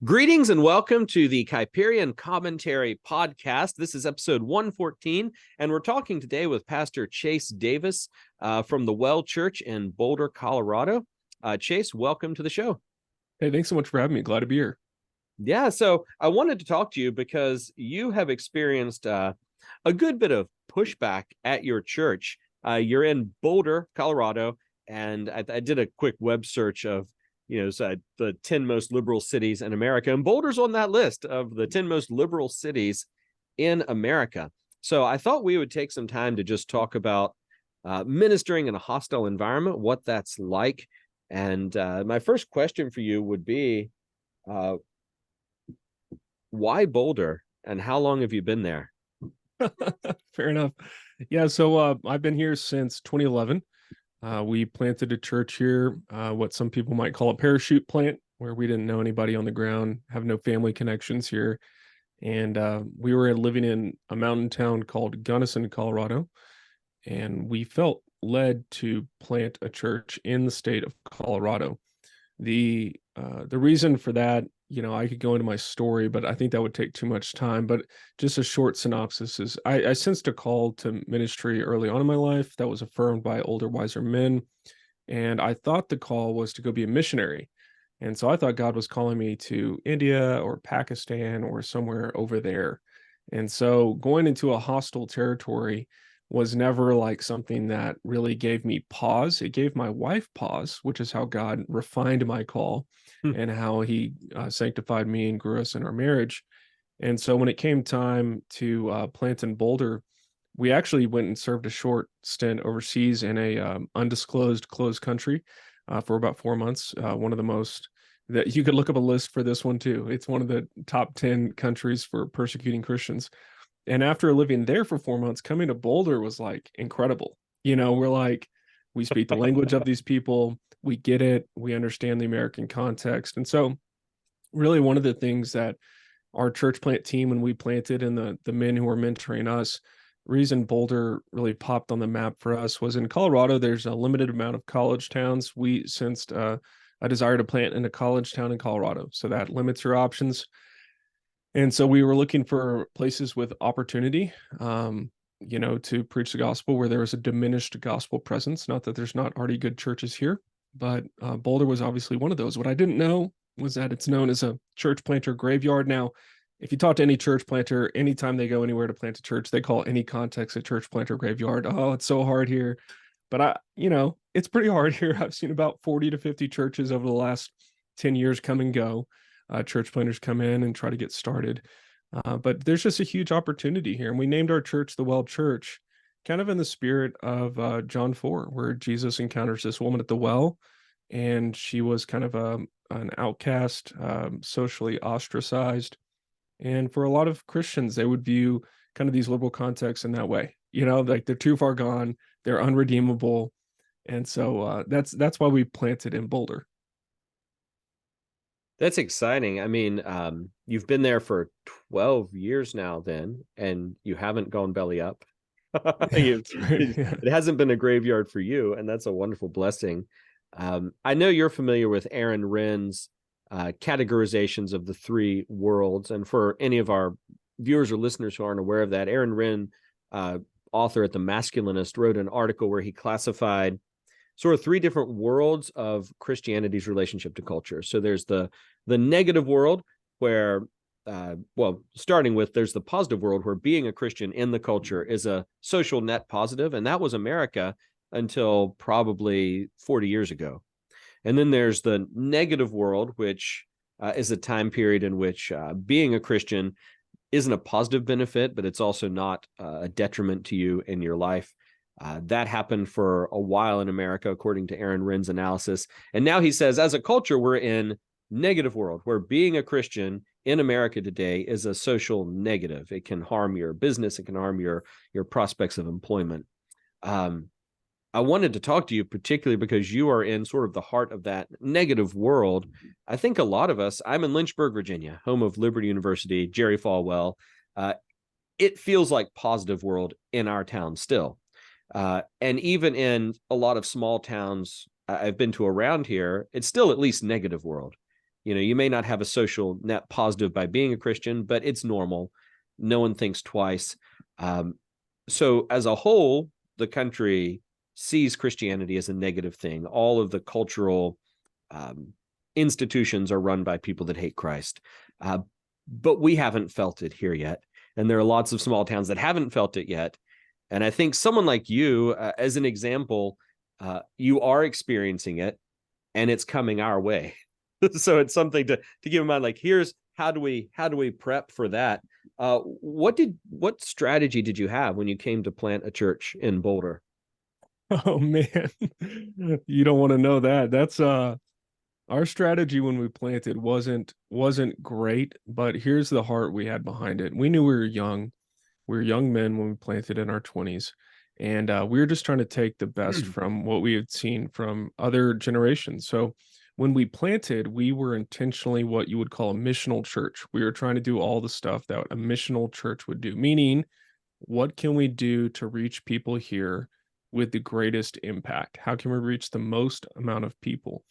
Greetings and welcome to the Kuyperian Commentary Podcast. This is episode 114, and we're talking today with Pastor Chase Davis from the Well Church in Boulder, Colorado. Chase, welcome to the show. Hey, thanks so much for having me. Glad to be here. Yeah, so I wanted to talk to you because you have experienced a good bit of pushback at your church. You're in Boulder, Colorado, and I did a quick web search of so the 10 most liberal cities in America, and Boulder's on that list of the 10 most liberal cities in America. So I thought we would take some time to just talk about ministering in a hostile environment, what that's like. And my first question for you would be, why Boulder, and how long have you been there? Fair enough. Yeah, so I've been here since 2011. We planted a church here, what some people might call a parachute plant, where we didn't know anybody on the ground, have no family connections here. And we were living in a mountain town called Gunnison, Colorado. And we felt led to plant a church in the state of Colorado. The reason for that, I could go into my story, but I think that would take too much time. But just a short synopsis is I sensed a call to ministry early on in my life that was affirmed by older, wiser men. And I thought the call was to go be a missionary. And so I thought God was calling me to India or Pakistan or somewhere over there. And so going into a hostile territory was never like something that really gave me pause. It gave my wife pause, which is how God refined my call and how he sanctified me and grew us in our marriage. And so when it came time to plant in Boulder, we actually went and served a short stint overseas in a undisclosed closed country for about 4 months. One of the most that you could look up a list for this one too. It's one of the top 10 countries for persecuting Christians. And after living there for 4 months, coming to Boulder was like incredible. We're like, we speak the language of these people. We get it. We understand the American context. And so really one of the things that our church plant team, when we planted, and the men who were mentoring us, reason Boulder really popped on the map for us was in Colorado, there's a limited amount of college towns. We sensed a desire to plant in a college town in Colorado. So that limits your options. And so we were looking for places with opportunity, to preach the gospel where there was a diminished gospel presence. Not that there's not already good churches here, but Boulder was obviously one of those. What I didn't know was that it's known as a church planter graveyard. Now, if you talk to any church planter, anytime they go anywhere to plant a church, they call any context a church planter graveyard. Oh, it's so hard here. But it's pretty hard here. I've seen about 40 to 50 churches over the last 10 years come and go. Church planters come in and try to get started. But there's just a huge opportunity here. And we named our church the Well Church, kind of in the spirit of John 4, where Jesus encounters this woman at the well. And she was kind of an outcast, socially ostracized. And for a lot of Christians, they would view kind of these liberal contexts in that way. Like they're too far gone, they're unredeemable. And so that's why we planted in Boulder. That's exciting. I mean, you've been there for 12 years now then, and you haven't gone belly up. It hasn't been a graveyard for you, and that's a wonderful blessing. I know you're familiar with Aaron Renn's categorizations of the three worlds. And for any of our viewers or listeners who aren't aware of that, Aaron Renn, author at The Masculinist, wrote an article where he classified sort of three different worlds of Christianity's relationship to culture. So there's the negative world where, starting with, there's the positive world where being a Christian in the culture is a social net positive. And that was America until probably 40 years ago. And then there's the negative world, which is a time period in which being a Christian isn't a positive benefit, but it's also not a detriment to you in your life. That happened for a while in America, according to Aaron Renn's analysis. And now he says, as a culture, we're in negative world, where being a Christian in America today is a social negative. It can harm your business. It can harm your prospects of employment. I wanted to talk to you particularly because you are in sort of the heart of that negative world. I think a lot of us, I'm in Lynchburg, Virginia, home of Liberty University, Jerry Falwell. It feels like positive world in our town still. And even in a lot of small towns I've been to around here, it's still at least negative world. You may not have a social net positive by being a Christian, but it's normal. No one thinks twice. So as a whole, the country sees Christianity as a negative thing. All of the cultural institutions are run by people that hate Christ. But we haven't felt it here yet. And there are lots of small towns that haven't felt it yet. And I think someone like you, as an example, you are experiencing it and it's coming our way. So it's something to keep in mind. Like, here's how do we prep for that? What strategy did you have when you came to plant a church in Boulder? Oh man, you don't want to know that. That's our strategy when we planted wasn't great, but here's the heart we had behind it. We knew we were young. We were young men when we planted in our 20s, and we were just trying to take the best from what we had seen from other generations. So when we planted, we were intentionally what you would call a missional church. We were trying to do all the stuff that a missional church would do, meaning what can we do to reach people here with the greatest impact? How can we reach the most amount of people?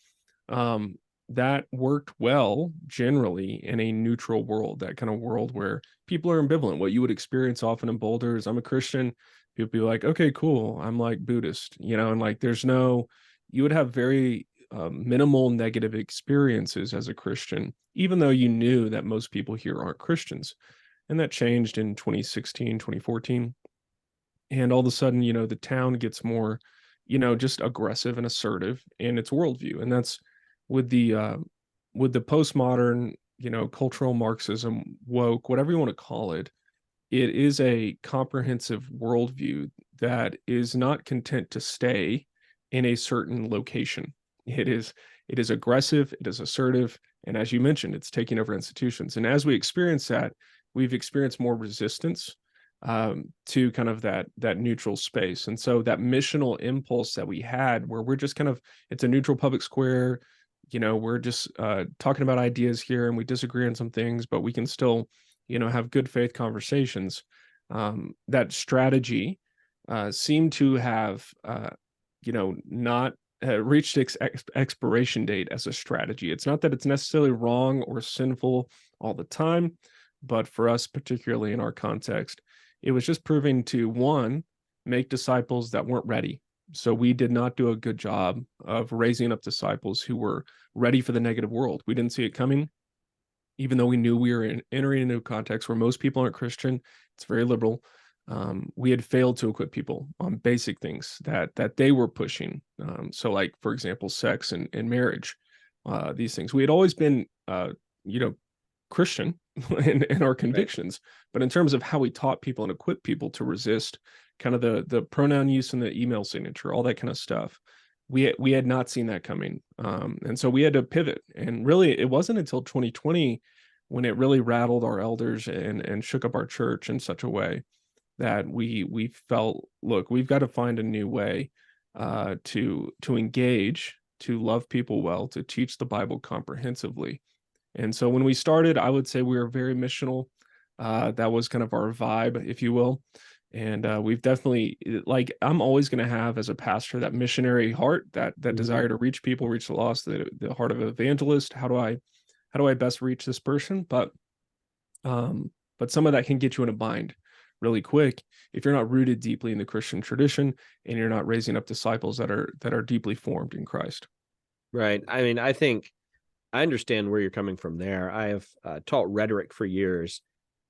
um, that worked well generally in a neutral world, that kind of world where people are ambivalent. What you would experience often in Boulder is I'm a Christian. People be like, okay, cool. I'm like Buddhist, and like you would have very minimal negative experiences as a Christian, even though you knew that most people here aren't Christians. And that changed in 2016, 2014. And all of a sudden, the town gets more, just aggressive and assertive in its worldview. And that's with the postmodern, cultural Marxism, woke, whatever you want to call it. It is a comprehensive worldview that is not content to stay in a certain location. It is aggressive, it is assertive, and as you mentioned, it's taking over institutions. And as we experience that, we've experienced more resistance to kind of that neutral space. And so that missional impulse that we had, where we're just kind of, it's a neutral public square. We're just talking about ideas here, and we disagree on some things, but we can still, have good faith conversations. That strategy seemed to have, not reached its expiration date as a strategy. It's not that it's necessarily wrong or sinful all the time, but for us, particularly in our context, it was just proving to, one, make disciples that weren't ready. So we did not do a good job of raising up disciples who were ready for the negative world. We didn't see it coming, even though we knew we were entering into a context where most people aren't Christian. It's very liberal. We had failed to equip people on basic things that they were pushing. So, like, for example, sex and marriage, these things. We had always been, Christian in our convictions, but in terms of how we taught people and equipped people to resist kind of the pronoun use and the email signature, all that kind of stuff, we had not seen that coming. And so we had to pivot. And really, it wasn't until 2020 when it really rattled our elders and shook up our church in such a way that we felt, look, we've got to find a new way to engage, to love people well, to teach the Bible comprehensively. And so when we started, I would say we were very missional. That was kind of our vibe, if you will. And we've definitely, like, I'm always going to have as a pastor that missionary heart, that desire to reach people, reach the lost, the heart of an evangelist. How do I best reach this person? But some of that can get you in a bind really quick if you're not rooted deeply in the Christian tradition and you're not raising up disciples that are deeply formed in Christ. Right. I mean, I think I understand where you're coming from there. I have taught rhetoric for years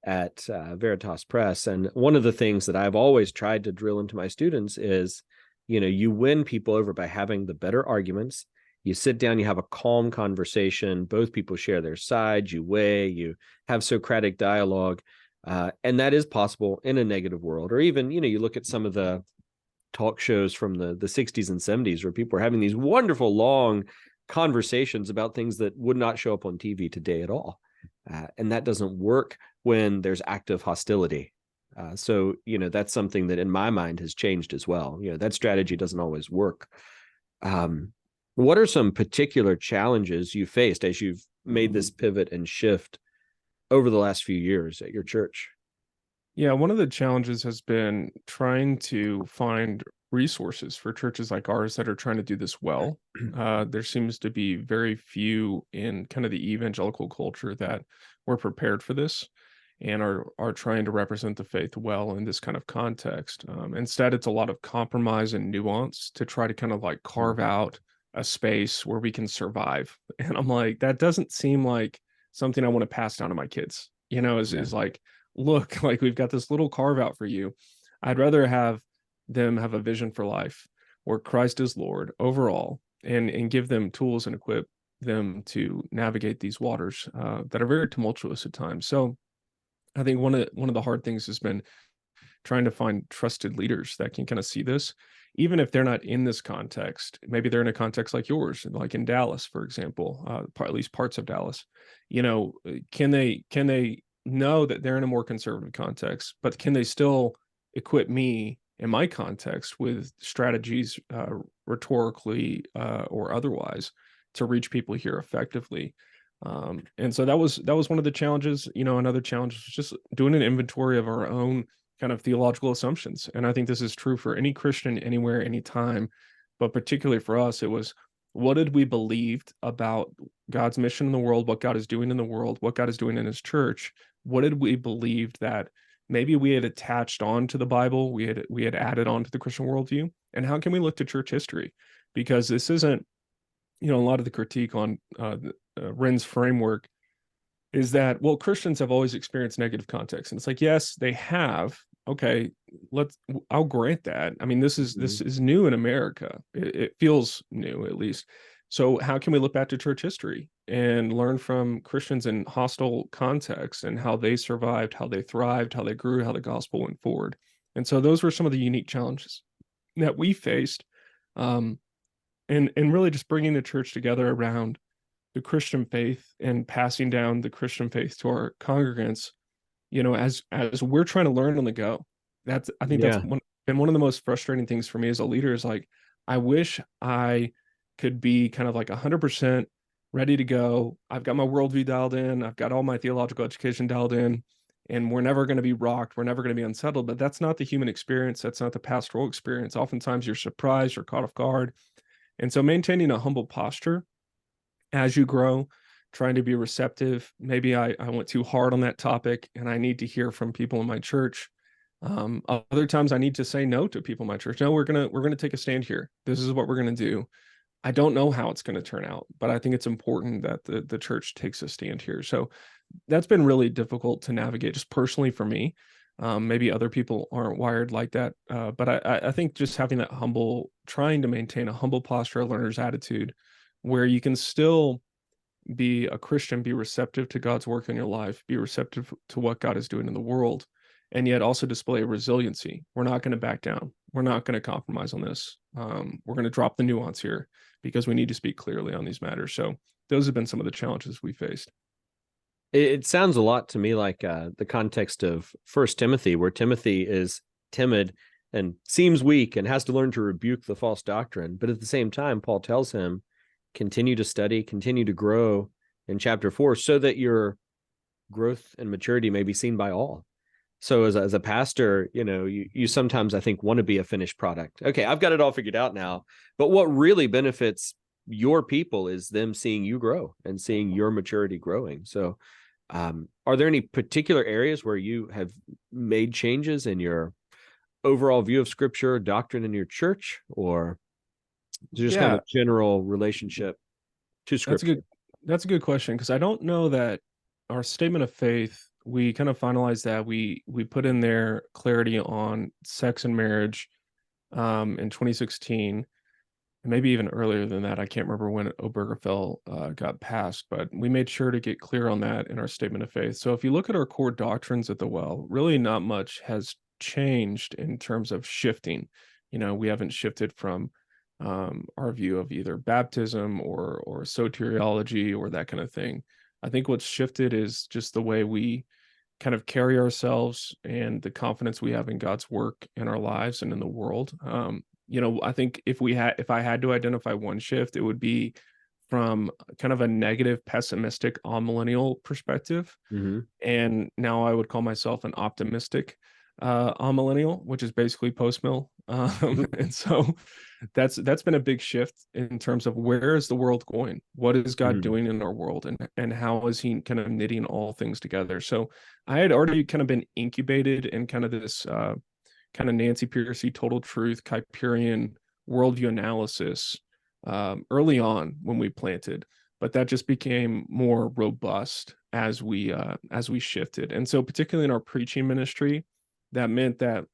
at Veritas Press. And one of the things that I've always tried to drill into my students is, you win people over by having the better arguments. You sit down, you have a calm conversation. Both people share their side. You weigh, you have Socratic dialogue. And that is possible in a negative world. Or even, you look at some of the talk shows from the 60s and 70s where people are having these wonderful long conversations about things that would not show up on TV today at all. And that doesn't work when there's active hostility. So, that's something that in my mind has changed as well. That strategy doesn't always work. What are some particular challenges you faced as you've made this pivot and shift over the last few years at your church? Yeah, one of the challenges has been trying to find resources for churches like ours that are trying to do this well. There seems to be very few in kind of the evangelical culture that were prepared for this and are trying to represent the faith well in this kind of context. Instead, it's a lot of compromise and nuance to try to kind of like carve out a space where we can survive. And I'm like, that doesn't seem like something I want to pass down to my kids. Yeah. Is like, look, like we've got this little carve out for you. I'd rather have them have a vision for life where Christ is Lord overall, and give them tools and equip them to navigate these waters that are very tumultuous at times. So I think one of the hard things has been trying to find trusted leaders that can kind of see this, even if they're not in this context. Maybe they're in a context like yours, like in Dallas, for example, at least parts of Dallas. Can they know that they're in a more conservative context, but can they still equip me in my context with strategies, rhetorically or otherwise, to reach people here effectively? And so that was one of the challenges. Another challenge was just doing an inventory of our own kind of theological assumptions. And I think this is true for any Christian anywhere, anytime, but particularly for us, it was, what did we believe about God's mission in the world, what God is doing in the world, what God is doing in his church? What did we believe that maybe we had attached on to the Bible, we had added on to the Christian worldview? And how can we look to church history? Because this isn't, a lot of the critique on Ren's framework is that, well, Christians have always experienced negative context. And it's like, yes, they have. Okay, I'll grant that. I mean, this is new in America. It feels new, at least. So how can we look back to church history and learn from Christians in hostile contexts and how they survived, how they thrived, how they grew, how the gospel went forward? And so those were some of the unique challenges that we faced. And really just bringing the church together around the Christian faith and passing down the Christian faith to our congregants, as we're trying to learn on the go. I think that's Yeah. been one of the most frustrating things for me as a leader, is like, I wish I could be kind of like 100% ready to go. I've got my worldview dialed in. I've got all my theological education dialed in, and we're never going to be rocked. We're never going to be unsettled. But that's not the human experience. That's not the pastoral experience. Oftentimes you're surprised, you're caught off guard. And so maintaining a humble posture as you grow, trying to be receptive. Maybe I went too hard on that topic and I need to hear from people in my church. Other times I need to say no to people in my church. No, we're gonna take a stand here. This is what we're gonna do. I don't know how it's going to turn out, but I think it's important that the church takes a stand here. So that's been really difficult to navigate, just personally for me. Maybe other people aren't wired like that, but I think just having that trying to maintain a humble posture, a learner's attitude, where you can still be a Christian, be receptive to God's work in your life, be receptive to what God is doing in the world, and yet also display resiliency. We're not going to back down. We're not going to compromise on this. We're going to drop the nuance here because we need to speak clearly on these matters. So those have been some of the challenges we faced. It sounds a lot to me like the context of First Timothy, where Timothy is timid and seems weak and has to learn to rebuke the false doctrine. But at the same time, Paul tells him, continue to study, continue to grow in chapter 4, so that your growth and maturity may be seen by all. So as a pastor, you sometimes, I think, want to be a finished product. Okay, I've got it all figured out now. But what really benefits your people is them seeing you grow and seeing your maturity growing. So are there any particular areas where you have made changes in your overall view of scripture, doctrine in your church, or just kind of Yeah, a general relationship to scripture? that's a good question, because I don't know that our statement of faith, we kind of finalized that we put in there clarity on sex and marriage in 2016, and maybe even earlier than that. I can't remember when Obergefell got passed, but we made sure to get clear on that in our statement of faith. So if you look at our core doctrines at the Well, really not much has changed in terms of shifting. We haven't shifted from our view of either baptism or soteriology or that kind of thing. I think what's shifted is just the way we kind of carry ourselves and the confidence we have in God's work in our lives and in the world. I think if I had to identify one shift, it would be from kind of a negative, pessimistic, amillennial perspective. Mm-hmm. And now I would call myself an optimistic Amillennial, which is basically post-mill. And so that's been a big shift in terms of where is the world going? What is God Mm. doing in our world, and how is he kind of knitting all things together? So I had already kind of been incubated in kind of this kind of Nancy Pearcey total truth Kuyperian worldview analysis early on when we planted, but that just became more robust as we shifted. And so particularly in our preaching ministry, that meant that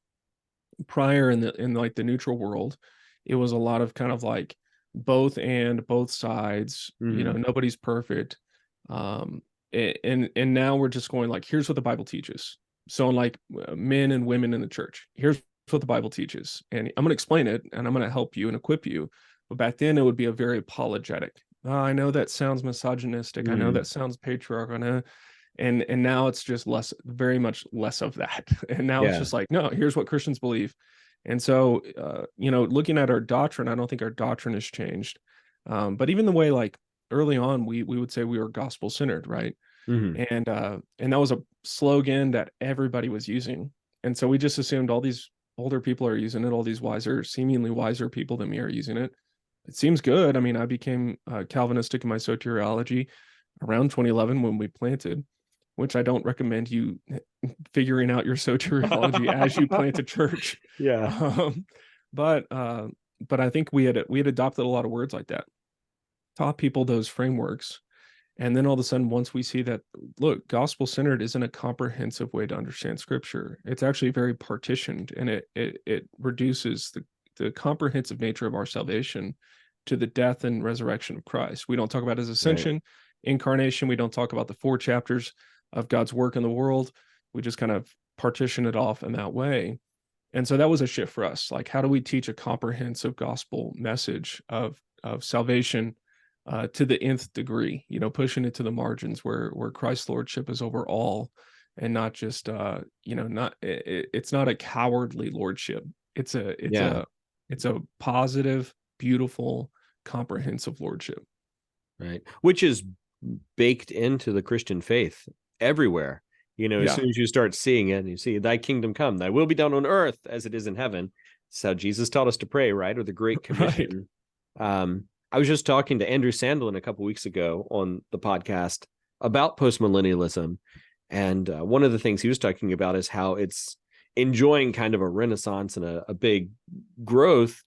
prior in like the neutral world, it was a lot of kind of like both sides, Mm. nobody's perfect. And now we're just going like, here's what the Bible teaches. So like men and women in the church, here's what the Bible teaches, and I'm going to explain it, and I'm going to help you and equip you. But back then it would be a very apologetic. "Oh, I know that sounds misogynistic. I know Mm. that sounds patriarchal. And now it's just less, very much less of that. And now it's Yeah. just like, no, here's what Christians believe. And so looking at our doctrine, I don't think our doctrine has changed. But even the way, like, early on, we would say we were gospel centered, right? Mm. And that was a slogan that everybody was using. And so we just assumed all these older people are using it, all these wiser, seemingly wiser people than me are using it. It seems good. I mean, I became Calvinistic in my soteriology around 2011 when we planted, which I don't recommend you figuring out your soteriology as you plant a church. Yeah. Um, but I think we had adopted a lot of words like that, taught people those frameworks, and then all of a sudden, once we see that, look, gospel centered isn't a comprehensive way to understand scripture. It's actually very partitioned, and it reduces the comprehensive nature of our salvation to the death and resurrection of Christ. We don't talk about his Right. ascension, incarnation. We don't talk about the 4 chapters of God's work in the world. We just kind of partition it off in that way. And so that was a shift for us. Like, how do we teach a comprehensive gospel message of salvation to the nth degree? Pushing it to the margins where Christ's lordship is over all, and not just not it's not a cowardly lordship. It's a it's Yeah. a it's a positive, beautiful, comprehensive lordship. Right. Which is baked into the Christian faith everywhere. As Yeah, soon as you start seeing it, and you see, thy kingdom come, thy will be done on earth as it is in heaven. That's how Jesus taught us to pray, right? Or the Great right. Commission. I was just talking to Andrew Sandlin a couple weeks ago on the podcast about postmillennialism. And one of the things he was talking about is how it's enjoying kind of a renaissance and a big growth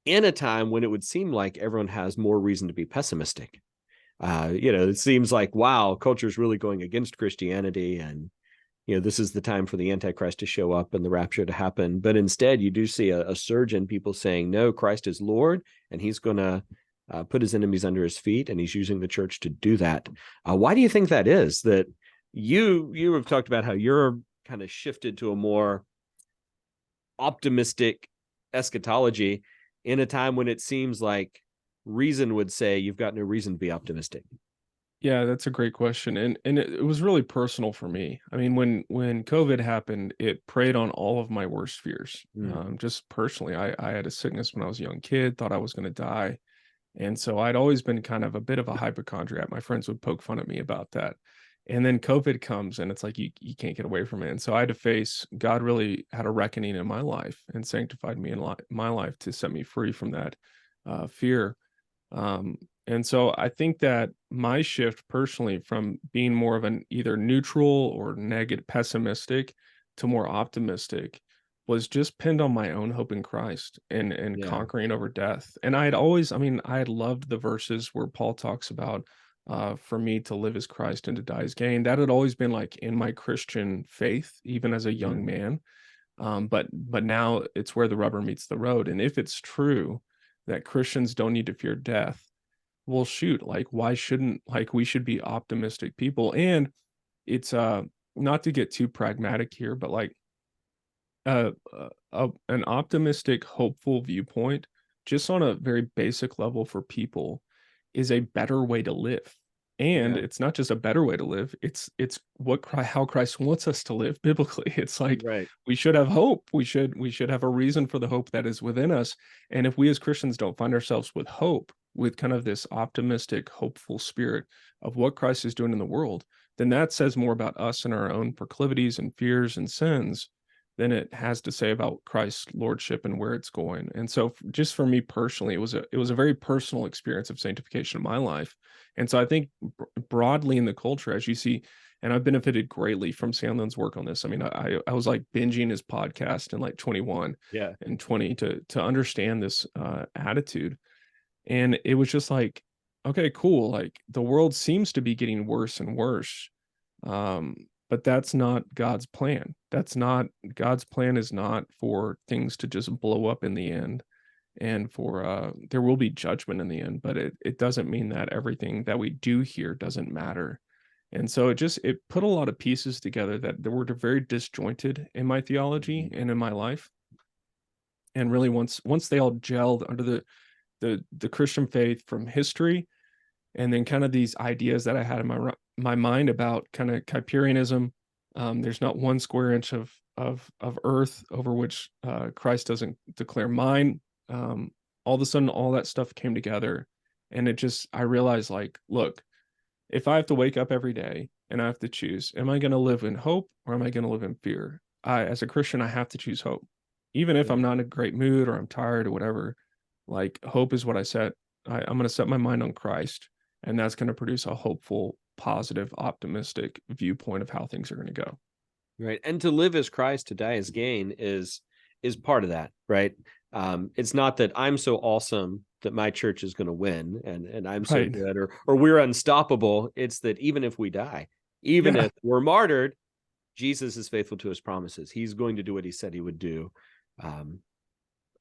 in a time when it would seem like everyone has more reason to be pessimistic. It seems like, wow, culture is really going against Christianity, and this is the time for the Antichrist to show up and the rapture to happen. But instead, you do see a surge in people saying, no, Christ is Lord, and he's going to put his enemies under his feet, and he's using the church to do that. Why do you think that is? That you have talked about how you're kind of shifted to a more optimistic eschatology in a time when it seems like reason would say you've got no reason to be optimistic. Yeah, that's a great question. And it was really personal for me. I mean, when COVID happened, it preyed on all of my worst fears. Mm. Just personally, I had a sickness when I was a young kid, thought I was going to die. And so I'd always been kind of a bit of a hypochondriac. My friends would poke fun at me about that. And then COVID comes, and it's like you can't get away from it. And so I had to face, God really had a reckoning in my life and sanctified me in my life to set me free from that fear. Um, and so I think that my shift personally from being more of an either neutral or negative, pessimistic, to more optimistic was just pinned on my own hope in Christ and Yeah. conquering over death. And I had always, I mean, I had loved the verses where Paul talks about for me to live as Christ and to die as gain. That had always been like in my Christian faith, even as a young man. But now it's where the rubber meets the road. And if it's true that Christians don't need to fear death, well, shoot, like, why shouldn't, like, we should be optimistic people? And it's not to get too pragmatic here, but like an optimistic, hopeful viewpoint, just on a very basic level for people, is a better way to live. And Yeah. it's not just a better way to live, it's how Christ wants us to live biblically. It's like Right. we should have hope. We should have a reason for the hope that is within us. And if we as Christians don't find ourselves with hope, with kind of this optimistic, hopeful spirit of what Christ is doing in the world, then that says more about us and our own proclivities and fears and sins than it has to say about Christ's lordship and where it's going. And so just for me personally, it was a very personal experience of sanctification in my life. And so I think broadly in the culture, as you see, and I've benefited greatly from Sandlin's work on this. I mean, I was like binging his podcast in like 21 Yeah. and 20 to understand this attitude. And it was just like, okay, cool. Like the world seems to be getting worse and worse. Um, but that's not God's plan. That's not God's plan is not for things to just blow up in the end and for there will be judgment in the end, but it doesn't mean that everything that we do here doesn't matter. And so it put a lot of pieces together that were very disjointed in my theology Mhm. and in my life. And really once they all gelled under the Christian faith from history, and then kind of these ideas that I had in my mind about kind of Kuyperianism. There's not one square inch of earth over which Christ doesn't declare mine. Um, all of a sudden, all that stuff came together, and I realized like, look, if I have to wake up every day and I have to choose, am I going to live in hope or am I going to live in fear? As a Christian, I have to choose hope, even if Yeah. I'm not in a great mood or I'm tired or whatever. Like hope is what I'm going to set my mind on Christ, and that's going to produce a hopeful, positive, optimistic viewpoint of how things are going to go. Right. And to live as Christ, to die as gain is part of that, right? It's not that I'm so awesome that my church is going to win and I'm so Right. good or we're unstoppable. It's that even if we die, even Yeah. if we're martyred, Jesus is faithful to his promises. He's going to do what he said he would do, um,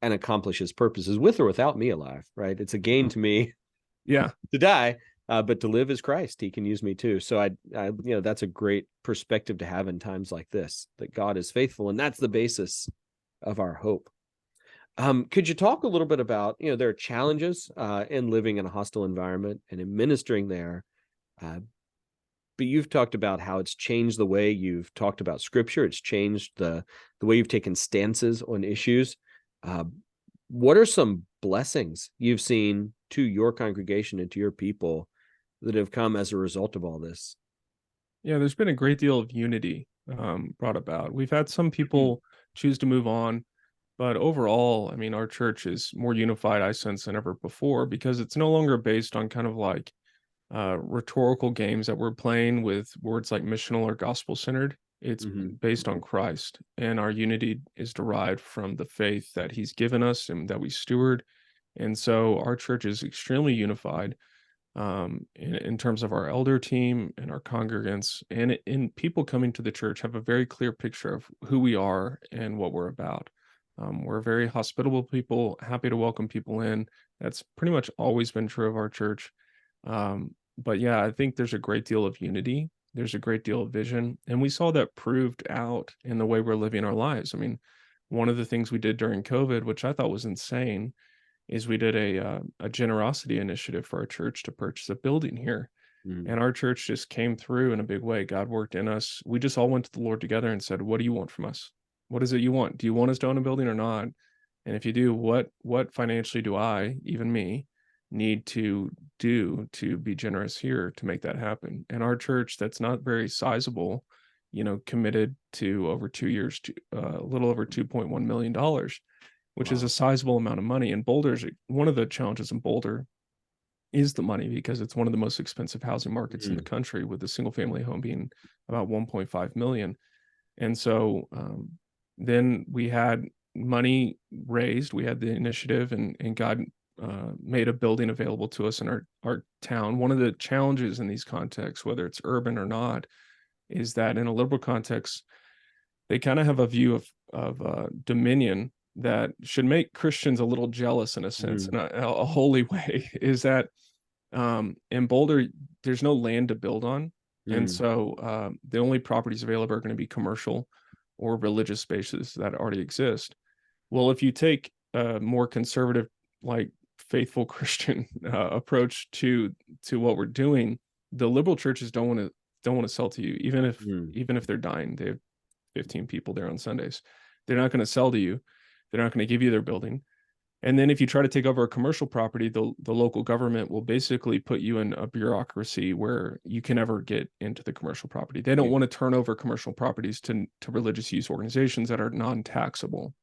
and accomplish his purposes with or without me alive, right? It's a gain to me Yeah. to die, but to live as Christ. He can use me too. So that's a great perspective to have in times like this, that God is faithful, and that's the basis of our hope. Could you talk a little bit about, there are challenges in living in a hostile environment and in ministering there, uh, but you've talked about how it's changed the way you've talked about scripture. It's changed the way you've taken stances on issues. Uh, what are some blessings you've seen to your congregation and to your people that have come as a result of all this? Yeah. There's been a great deal of unity brought about. We've had some people choose to move on. But overall, I mean, our church is more unified, I sense, than ever before because it's no longer based on kind of like rhetorical games that we're playing with words like missional or gospel centered. It's Mm-hmm. based on Christ, and our unity is derived from the faith that He's given us and that we steward. And so our church is extremely unified in terms of our elder team and our congregants, and in people coming to the church have a very clear picture of who we are and what we're about. We're very hospitable people, happy to welcome people in. That's pretty much always been true of our church. But yeah, I think there's a great deal of unity. There's a great deal of vision, and we saw that proved out in the way we're living our lives. I mean, one of the things we did during COVID, which I thought was insane, is we did a generosity initiative for our church to purchase a building here. Mm-hmm. And our church just came through in a big way. God worked in us. We just all went to the Lord together and said, "What do you want from us? What is it you want? Do you want us to own a building or not? And if you do, what financially do I, even me, need to do to be generous here to make that happen?" And our church, that's not very sizable, committed to over 2 years to a little over $2.1 million, which is a Wow. sizable amount of money. And Boulder's one of the challenges in Boulder is the money because it's one of the most expensive housing markets in the Mm-hmm. country, with a single family home being about 1.5 million. And so then we had money raised, we had the initiative, and God made a building available to us in our town. One of the challenges in these contexts, whether it's urban or not, is that in a liberal context, they kind of have a view of dominion that should make Christians a little jealous in a sense, Mm-hmm. in a holy way. Is that in Boulder, there's no land to build on, and Mm-hmm. so the only properties available are going to be commercial or religious spaces that already exist. Well, if you take a more conservative, like faithful Christian approach to what we're doing, the liberal churches don't want to sell to you, even if they're dying. They have 15 people there on Sundays. They're not going to sell to you. They're not going to give you their building. And then if you try to take over a commercial property, the local government will basically put you in a bureaucracy where you can never get into the commercial property. They don't Right. want to turn over commercial properties to religious use organizations that are non-taxable.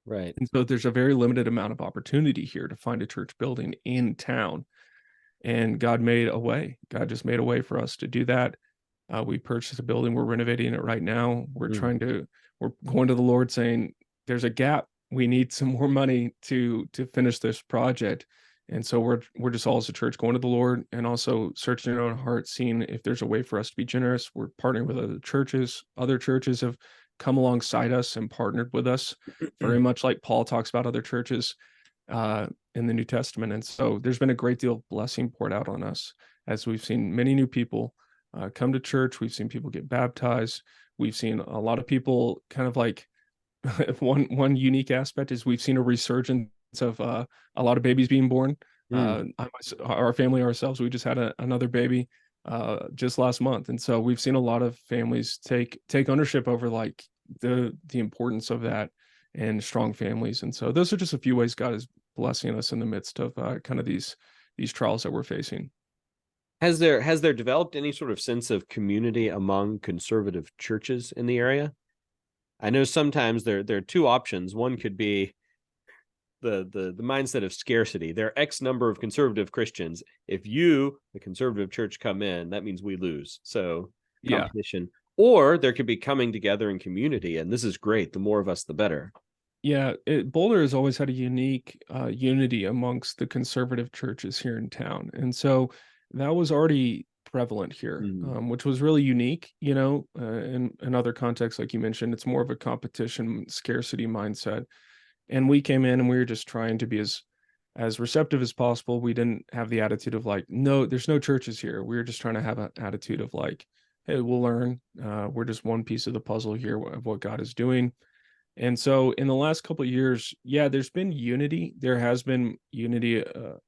Right. And so there's a very limited amount of opportunity here to find a church building in town. And God made a way. God just made a way for us to do that. We purchased a building. We're renovating it right now. Mm. We're going to the Lord saying, there's a gap. We need some more money to finish this project. And so we're just all as a church going to the Lord and also searching our own hearts, seeing if there's a way for us to be generous. We're partnering with other churches. Other churches have come alongside us and partnered with us, very much like Paul talks about other churches in the New Testament. And so there's been a great deal of blessing poured out on us as we've seen many new people come to church. We've seen people get baptized. We've seen a lot of people kind of like one unique aspect is we've seen a resurgence of a lot of babies being born. Mm. Our family ourselves, we just had another baby just last month, and so we've seen a lot of families take ownership over like the importance of that and strong families. And so those are just a few ways God is blessing us in the midst of kind of these trials that we're facing. Has there developed any sort of sense of community among conservative churches in the area? I know sometimes there are two options. One could be the mindset of scarcity. There are X number of conservative Christians. If you, the conservative church, come in, that means we lose. So Yeah. competition. Or there could be coming together in community, and this is great. The more of us, the better. Yeah, Boulder has always had a unique unity amongst the conservative churches here in town, and so that was already prevalent here, Mm. which was really unique. In other contexts, like you mentioned, it's more of a competition scarcity mindset, and we came in and we were just trying to be as receptive as possible. We didn't have the attitude of like, no, there's no churches here. We were just trying to have an attitude of like, hey, we'll learn. We're just one piece of the puzzle here of what God is doing. And so in the last couple of years, yeah, there's been unity. There has been unity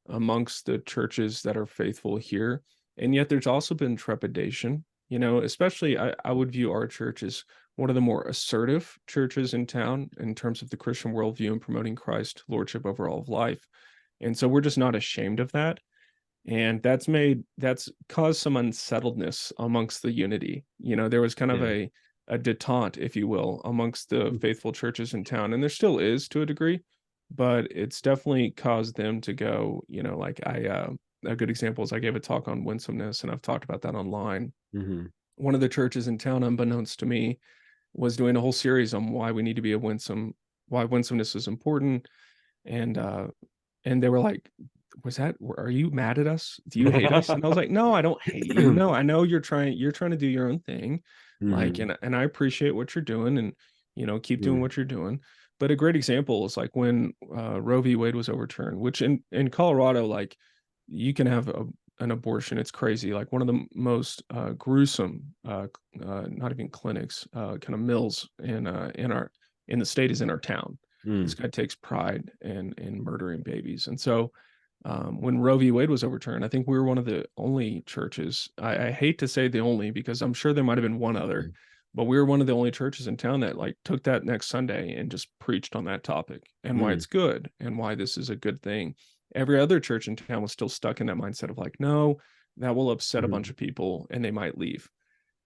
amongst the churches that are faithful here. And yet there's also been trepidation, especially I would view our church as one of the more assertive churches in town in terms of the Christian worldview and promoting Christ lordship over all of life. And so we're just not ashamed of that. And that's caused some unsettledness amongst the unity. There was kind of Yeah. a detente, if you will, amongst the faithful churches in town, and there still is to a degree, but it's definitely caused them to go. Like a good example is I gave a talk on winsomeness, and I've talked about that online. Mm-hmm. One of the churches in town, unbeknownst to me, was doing a whole series on why we need to be why winsomeness is important, and they were like, are you mad at us? Do you hate us? And I was like, no, I don't hate you. No, I know you're trying to do your own thing. Like, Mm-hmm. and I appreciate what you're doing, and keep doing Mm. what you're doing. But a great example is like when Roe v. Wade was overturned, which in Colorado, like you can have an abortion. It's crazy. Like one of the most gruesome, not even clinics, kind of mills in the state is in our town. This Mm. guy takes pride in murdering babies. And so when Roe v. Wade was overturned, I think we were one of the only churches. I hate to say the only because I'm sure there might have been one other, but we were one of the only churches in town that like took that next Sunday and just preached on that topic and why Mm. it's good and why this is a good thing. Every other church in town was still stuck in that mindset of like, no, that will upset a bunch Mm. of people and they might leave.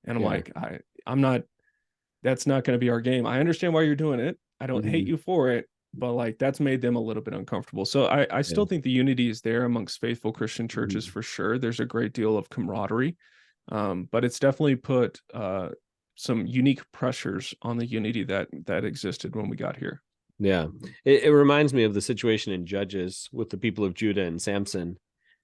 And I'm Yeah. like, I'm not, that's not going to be our game. I understand why you're doing it. I don't hate Mm-hmm. you for it, but like that's made them a little bit uncomfortable. So I Yeah. still think the unity is there amongst faithful Christian churches Mm. for sure. There's a great deal of camaraderie, but it's definitely put some unique pressures on the unity that existed when we got here. Yeah. It reminds me of the situation in Judges with the people of Judah and Samson.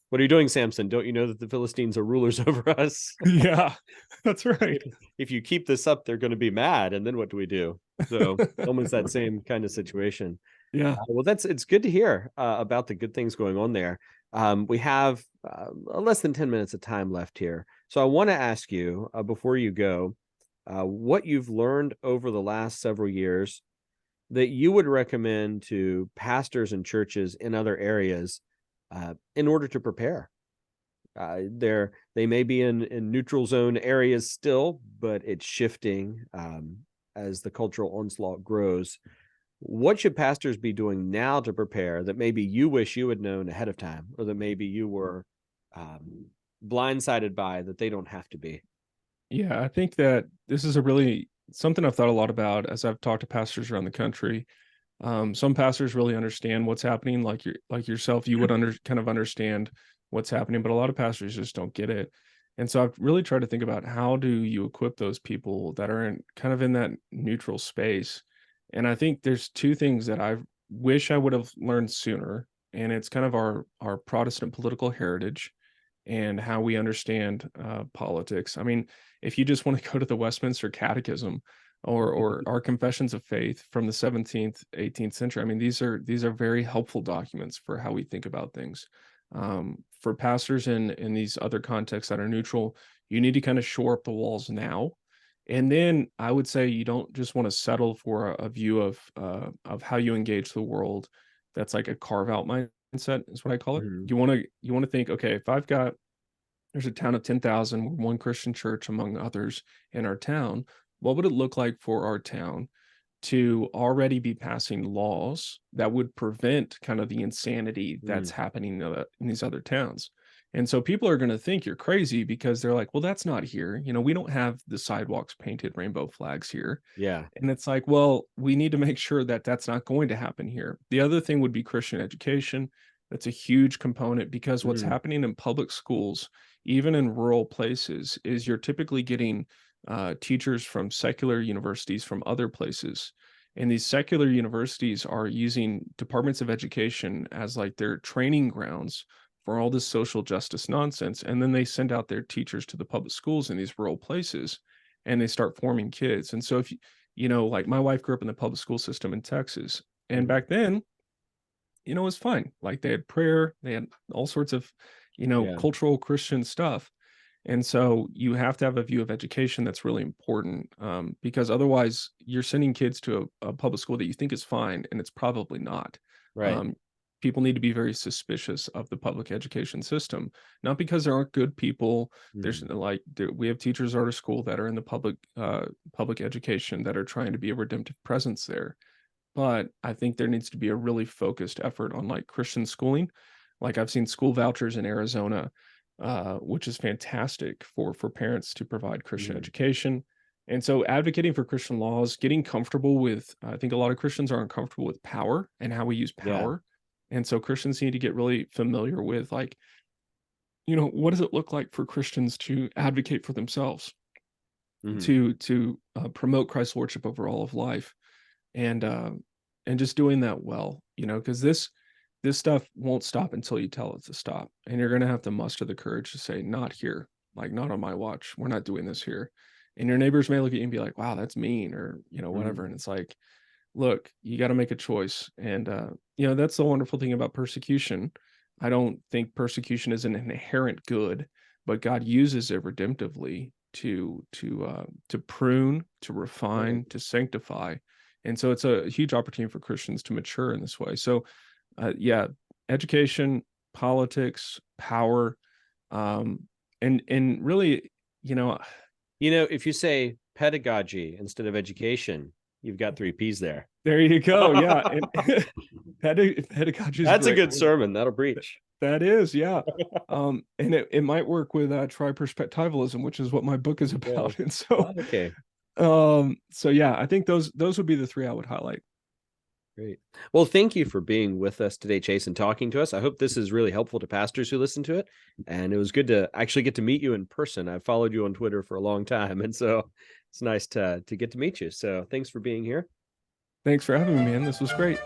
What are you doing, Samson? Don't you know that the Philistines are rulers over us? Yeah, that's right. If you keep this up, they're going to be mad. And then what do we do? So almost that same kind of situation. Yeah. Well, it's good to hear about the good things going on there. We have less than 10 minutes of time left here. So I want to ask you before you go, what you've learned over the last several years that you would recommend to pastors and churches in other areas in order to prepare. They may be in neutral zone areas still, but it's shifting as the cultural onslaught grows. what should pastors be doing now to prepare that maybe you wish you had known ahead of time, or that maybe you were blindsided by that they don't have to be? Yeah, I think that this is a really something I've thought a lot about as I've talked to pastors around the country. Some pastors really understand what's happening, like yourself, you would kind of understand what's happening, but a lot of pastors just don't get it. And so I've really tried to think about how do you equip those people that are kind of in that neutral space. And I think there's two things that I wish I would have learned sooner, and it's kind of our Protestant political heritage and how we understand politics. I mean, if you just want to go to the Westminster Catechism or our confessions of faith from the 17th, 18th century, I mean, these are very helpful documents for how we think about things. For pastors in these other contexts that are neutral, you need to kind of shore up the walls now. And then I would say you don't just want to settle for a view of how you engage the world. That's like a carve out mindset is what I call it. Mhm. You want to think, okay, if I've got there's a town of 10,000, we're one Christian church among others in our town. What would it look like for our town to already be passing laws that would prevent kind of the insanity that's Mm. happening in these other towns? And so people are going to think you're crazy because they're like, well, that's not here. We don't have the sidewalks painted rainbow flags here. Yeah. And it's like, well, we need to make sure that that's not going to happen here. The other thing would be Christian education. That's a huge component because what's Mm. happening in public schools, even in rural places, is you're typically getting teachers from secular universities from other places. And these secular universities are using departments of education as like their training grounds for all this social justice nonsense. And then they send out their teachers to the public schools in these rural places and they start forming kids. And so if like my wife grew up in the public school system in Texas. And Mhm. back then, it was fine. Like they had prayer, they had all sorts of, Yeah. cultural Christian stuff. And so you have to have a view of education that's really important because otherwise you're sending kids to a public school that you think is fine and it's probably not. Right. Um, People need to be very suspicious of the public education system, not because there aren't good people. There's Mm. we have teachers at our school that are in the public education that are trying to be a redemptive presence there, but I think there needs to be a really focused effort on like Christian schooling. Like I've seen school vouchers in Arizona, which is fantastic for parents to provide Christian Mm. education. And so advocating for Christian laws, getting comfortable with, I think a lot of Christians are uncomfortable with power and how we use Yeah. power. And so Christians need to get really familiar with like, what does it look like for Christians to advocate for themselves, Mhm. to promote Christ's lordship over all of life, and just doing that well, because this stuff won't stop until you tell it to stop, and you're gonna have to muster the courage to say, "Not here, like not on my watch. We're not doing this here." And your neighbors may look at you and be like, "Wow, that's mean," or Mhm. whatever. And it's like, look, you got to make a choice, and that's the wonderful thing about persecution. I don't think persecution is an inherent good, but God uses it redemptively to prune, to Right. refine, to sanctify. And so it's a huge opportunity for Christians to mature in this way. So yeah, education, politics, power, um and really, you know If you say pedagogy instead of education, you've got three P's there. there you go. Yeah, and pedagogy is a That's a great good word. sermon. That'll preach. That is, yeah. And it might work with tri-perspectivalism, which is what my book is Yeah. about. And so Okay. so yeah, I think those would be the three I would highlight. Great. Well, thank you for being with us today, Chase, and talking to us. I hope this is really helpful to pastors who listen to it. And it was good to actually get to meet you in person. I've followed you on Twitter for a long time, and so it's nice to get to meet you. So thanks for being here. Thanks for having me, man. This was great.